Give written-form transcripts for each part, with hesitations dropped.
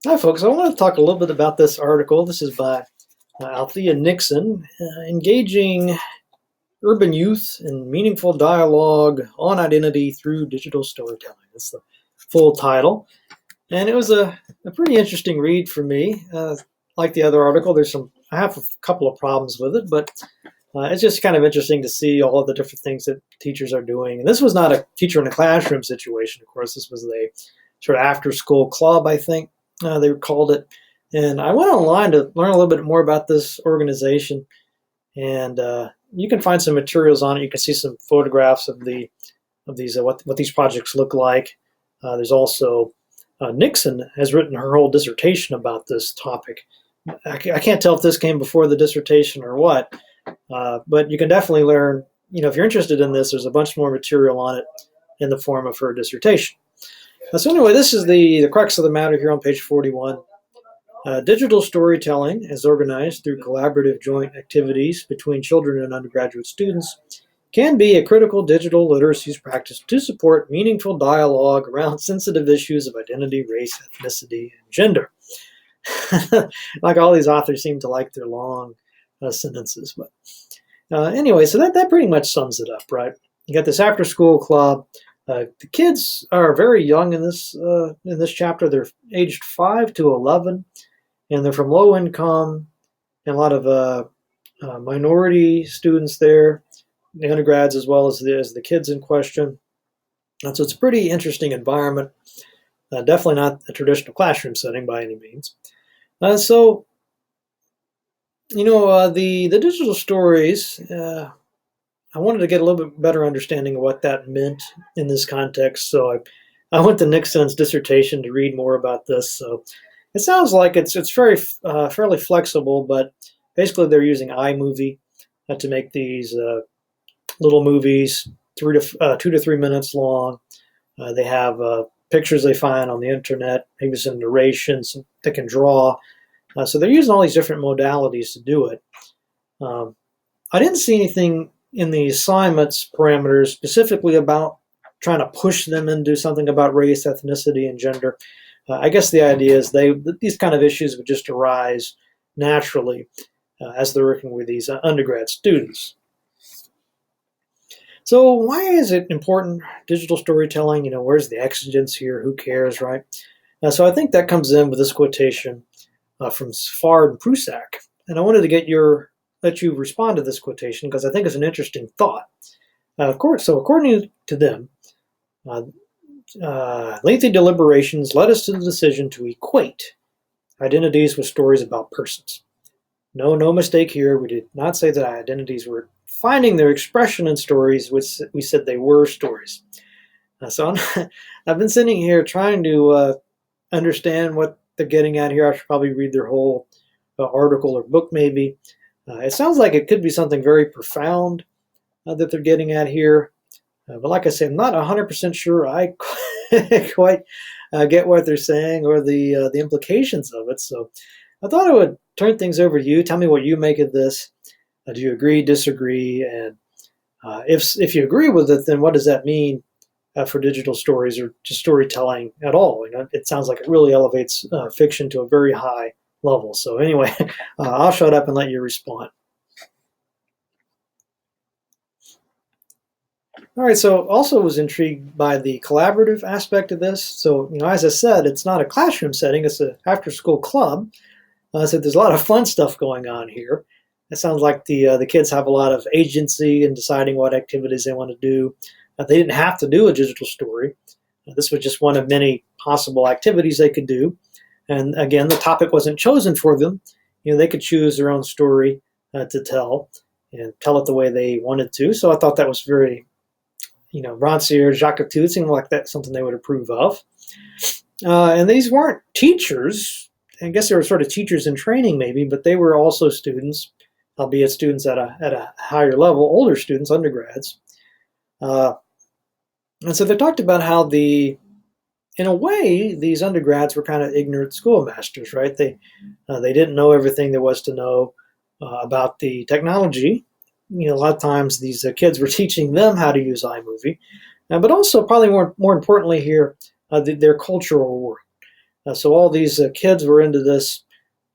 Hi, folks. I want to talk a little bit about this article. This is by Althea Nixon, engaging urban youth in meaningful dialogue on identity through digital storytelling. That's the full title. And it was a pretty interesting read for me. Like the other article, I have a couple of problems with it, but it's just kind of interesting to see all of the different things that teachers are doing. And this was not a teacher in a classroom situation, of course. This was a sort of after school club, I think they called it. And I went online to learn a little bit more about this organization. And you can find some materials on it. You can see some photographs of these what these projects look like. There's also Nixon has written her whole dissertation about this topic. I can't tell if this came before the dissertation or what, but you can definitely learn. If you're interested in this, there's a bunch more material on it in the form of her dissertation. So anyway, this is the crux of the matter here on page 41. Digital storytelling is organized through collaborative joint activities between children and undergraduate students can be a critical digital literacy practice to support meaningful dialogue around sensitive issues of identity, race, ethnicity, and gender. Like all these authors seem to like their long sentences. But anyway, so that pretty much sums it up, right? You got this after-school club. The kids are very young in this chapter. They're aged 5 to 11, and they're from low income, and a lot of minority students there, the undergrads as well as the kids in question. And so it's a pretty interesting environment. Definitely not a traditional classroom setting by any means. The digital stories. I wanted to get a little bit better understanding of what that meant in this context. So I went to Nixon's dissertation to read more about this. So it sounds like it's very fairly flexible, but basically they're using iMovie to make these little movies, 2 to 3 minutes long. They have pictures they find on the internet, maybe some narrations they can draw. So they're using all these different modalities to do it. I didn't see anything in the assignments parameters specifically about trying to push them into something about race, ethnicity, and gender. I guess the idea is these kind of issues would just arise naturally as they're working with these undergrad students. So why is it important, digital storytelling? Where's the exigence here? Who cares, right? So I think that comes in with this quotation from Sfard and Prusak. And I wanted to let you respond to this quotation because I think it's an interesting thought. Of course, so according to them, lengthy deliberations led us to the decision to equate identities with stories about persons. No mistake here. We did not say that identities were finding their expression in stories, which we said they were stories. So I've been sitting here trying to understand what they're getting at here. I should probably read their whole article or book maybe. It sounds like it could be something very profound that they're getting at here. But like I said, I'm not 100% sure I quite get what they're saying or the implications of it. So I thought I would turn things over to you. Tell me what you make of this. Do you agree, disagree? And if you agree with it, then what does that mean for digital stories or just storytelling at all? It sounds like it really elevates fiction to a very high level. So anyway, I'll shut up and let you respond. All right, so also was intrigued by the collaborative aspect of this. So, as I said, it's not a classroom setting, it's an after-school club. So there's a lot of fun stuff going on here. It sounds like the kids have a lot of agency in deciding what activities they want to do. They didn't have to do a digital story. This was just one of many possible activities they could do. And again, the topic wasn't chosen for them. They could choose their own story to tell and tell it the way they wanted to. So I thought that was very, Rancière, Jacques Atoud seemed like that's something they would approve of. And these weren't teachers. I guess they were sort of teachers in training maybe, but they were also students, albeit students at a higher level, older students, undergrads. And so they talked about how in a way, these undergrads were kind of ignorant schoolmasters, right? They didn't know everything there was to know about the technology. A lot of times these kids were teaching them how to use iMovie, but also probably more importantly here, their cultural world. So all these kids were into this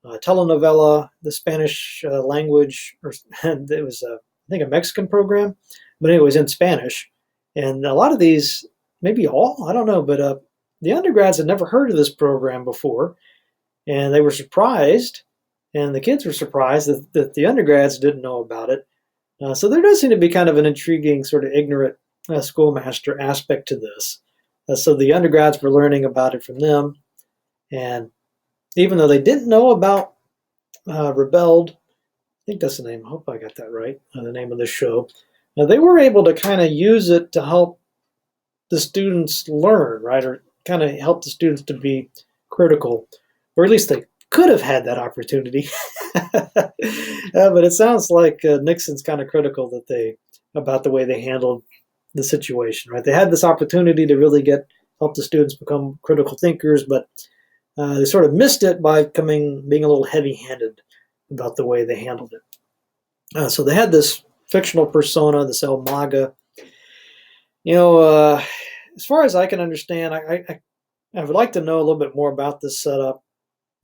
telenovela, the Spanish language, or it was, I think, a Mexican program, but anyway, it was in Spanish. And a lot of these, maybe all, I don't know, but the undergrads had never heard of this program before, and they were surprised, and the kids were surprised that the undergrads didn't know about it. So there does seem to be kind of an intriguing, sort of ignorant schoolmaster aspect to this. So the undergrads were learning about it from them, and even though they didn't know about Rebelled, I think that's the name. I hope I got that right. The name of the show. They were able to kind of use it to help the students learn, right, or kind of help the students to be critical, or at least they could have had that opportunity. But it sounds like Nixon's kind of critical about the way they handled the situation, right? They had this opportunity to really help the students become critical thinkers, but they sort of missed it by being a little heavy-handed about the way they handled it. So they had this fictional persona, this El Maga. As far as I can understand, I would like to know a little bit more about this setup.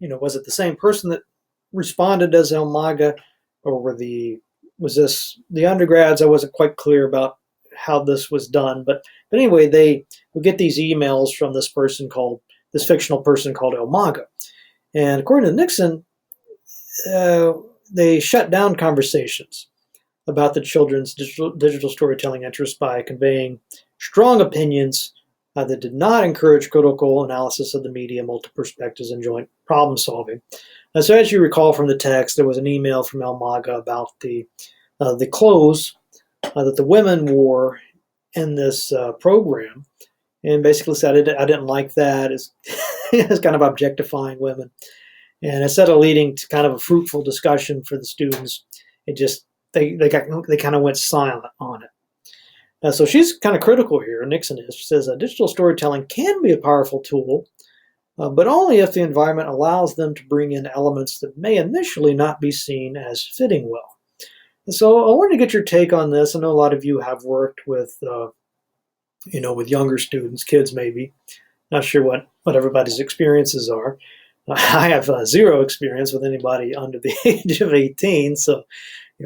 Was it the same person that responded as El Maga, or was this the undergrads? I wasn't quite clear about how this was done, but anyway, they would get these emails from this fictional person called El Maga, and according to Nixon, they shut down conversations about the children's digital storytelling interest by conveying strong opinions that did not encourage critical analysis of the media, multiple perspectives, and joint problem solving. So as you recall from the text, there was an email from El Maga about the clothes that the women wore in this program, and basically said, I didn't like that. It's kind of objectifying women. And instead of leading to kind of a fruitful discussion for the students, they kind of went silent on it. So she's kind of critical here, Nixon is. She says, digital storytelling can be a powerful tool, but only if the environment allows them to bring in elements that may initially not be seen as fitting well. And so I wanted to get your take on this. I know a lot of you have worked with younger students, kids maybe. Not sure what everybody's experiences are. I have zero experience with anybody under the age of 18, so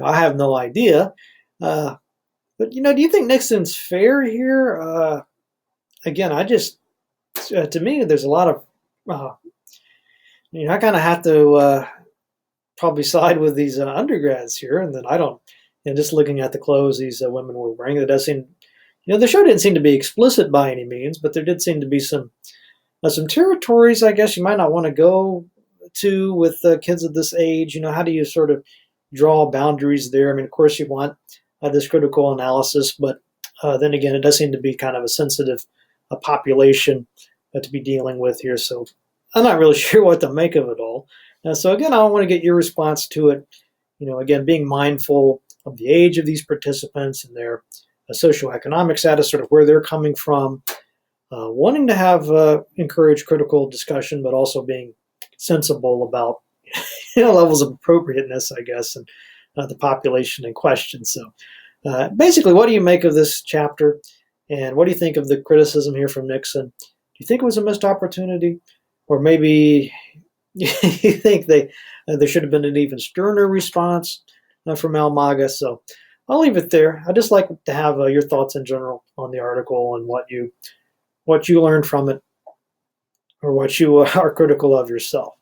I have no idea. But do you think Nixon's fair here? Again, to me, there's a lot of, I kind of have to probably side with these undergrads here, and then I don't. And just looking at the clothes these women were wearing, it does seem, the show didn't seem to be explicit by any means, but there did seem to be some territories, I guess, you might not want to go to with kids of this age. How do you sort of draw boundaries there? I mean, of course, you want this critical analysis, but then again, it does seem to be kind of a sensitive population to be dealing with here. So I'm not really sure what to make of it all. So again, I want to get your response to it. Again, being mindful of the age of these participants and their socioeconomic status, sort of where they're coming from, wanting to have encourage critical discussion, but also being sensible about levels of appropriateness, I guess, and the population in question. So basically, what do you make of this chapter, and what do you think of the criticism here from Nixon? Do you think it was a missed opportunity, or maybe you think there should have been an even sterner response from El Maga? So I'll leave it there. I'd just like to have your thoughts in general on the article and what you learned from it, or what you are critical of yourself.